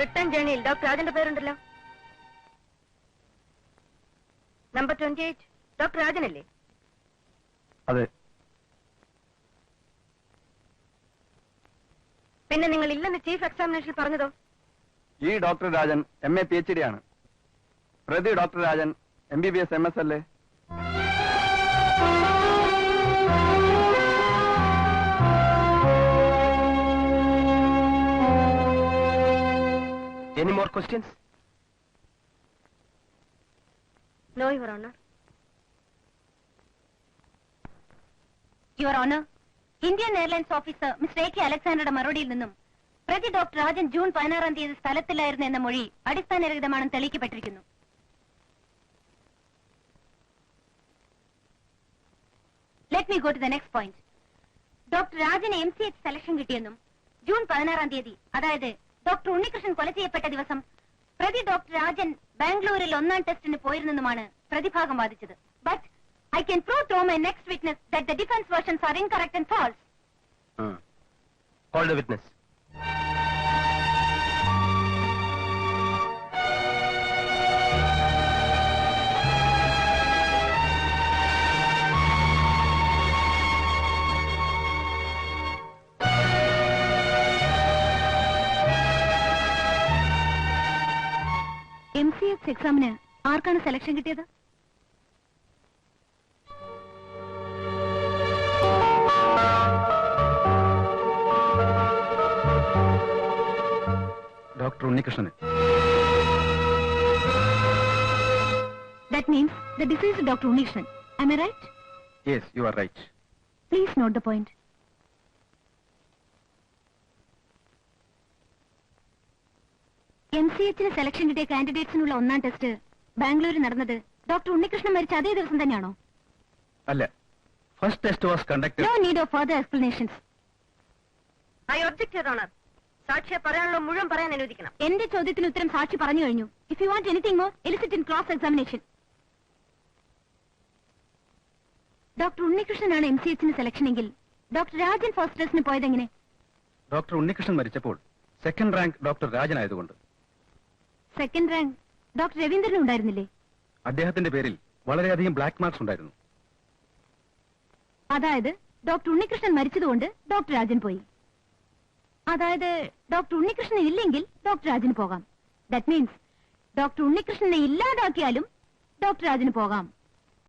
Return ജേണിയിൽ doctor രാജന്റെ പേരുണ്ടല്ലോ. Number 28 doctor രാജനല്ലേ? അതെ. പിന്നെ നിങ്ങൾ ഇല്ലെന്ന് ചീഫ് എക്സാമിനേഷനിൽ പറഞ്ഞതോ? ഈ ഡോക്ടർ രാജൻ MA PhD ആണ്. പ്രതി ഡോക്ടർ രാജൻ MBBS MS അല്ലേ? Any more questions? No, Your Honor. Your honour, Indian airlines officer mister AK അലക്സാണ്ടറുടെ മറുപടിയിൽ നിന്നും പ്രതി ഡോക്ടർ രാജൻ ജൂൺ 16-ാം തീയതി സ്ഥലത്തില്ലായിരുന്നു എന്ന മൊഴി അടിസ്ഥാനരഹിതമാണെന്ന് തെളിയിക്കപ്പെട്ടിരിക്കുന്നു. Let me go to the next point. Doctor രാജന് MCH സെലക്ഷൻ കിട്ടിയെന്നും ജൂൺ 16-ാം തീയതി, അതായത് ഡോക്ടർ ഉണ്ണികൃഷ്ണൻ കൊല ചെയ്യപ്പെട്ട ദിവസം പ്രതി ഡോക്ടർ രാജൻ ബാംഗ്ലൂരിൽ 1ാം ടെസ്റ്റിന് പോയിരുന്നെന്നുമാണ് പ്രതിഭാഗം വാദിച്ചത്. But I can prove to my next witness that the defense versions are incorrect and false. Call the witness. MCH എക്സാമിന് ആർക്കാണ് സെലക്ഷൻ കിട്ടിയത്? Doctor Unnikrishnan. That means the deceased Dr. Unnikrishnan. Am I right? Yes, you are right. Please note the point. MCHന് selection കിട്ടിയ കാൻഡിഡേറ്റ്സിനുള്ള 1ാം test ബാംഗ്ലൂരിൽ നടന്നത് doctor Unnikrishnan മരിച്ച അതേ ദിവസം തന്നെയാണോ? അല്ല. First test was conducted. No need of further explanations. I object, Your Honor. സാക്ഷിയെ പറയാനുള്ള മുഴുവൻ പറയാൻ അനുവദിക്കണം. എന്റെ ചോദ്യത്തിന് ഉത്തരം സാക്ഷി പറഞ്ഞു കഴിഞ്ഞു. If you want anything more, elicit in cross examination. Doctor ഉണ്ണികൃഷ്ണനാണ് MCHന് സെലക്ഷൻ എങ്കിൽ ഡോക്ടർ രാജൻ ഫസ്റ്റ് ടെസ്റ്റിന് പോയതെങ്ങനെ? ഡോക്ടർ ഉണ്ണികൃഷ്ണൻ മരിച്ചപ്പോൾ സെക്കൻഡ് റാങ്ക് ഡോക്ടർ രാജൻ ആയതുകൊണ്ട്. സെക്കൻഡ് റാങ്ക് ഡോക്ടർ രവീന്ദ്രൻ ഉണ്ടായിരുന്നില്ലേ? അദ്ദേഹത്തിന്റെ പേരിൽ വളരെയധികം ബ്ലാക്ക് മാർക്സ് ഉണ്ടായിരുന്നു. അതായത് ഡോക്ടർ ഉണ്ണികൃഷ്ണൻ മരിച്ചതുകൊണ്ട് ഡോക്ടർ രാജൻ പോയി. അതായത് ഡോക്ടർ ഉണ്ണികൃഷ്ണൻ ഇല്ലെങ്കിൽ ഡോക്ടർ രാജന് പോകാം. ദാറ്റ് മീൻസ് ഡോക്ടർ ഉണ്ണികൃഷ്ണനെ ഇല്ലാതാക്കിയാലും ഡോക്ടർ രാജന് പോകാം.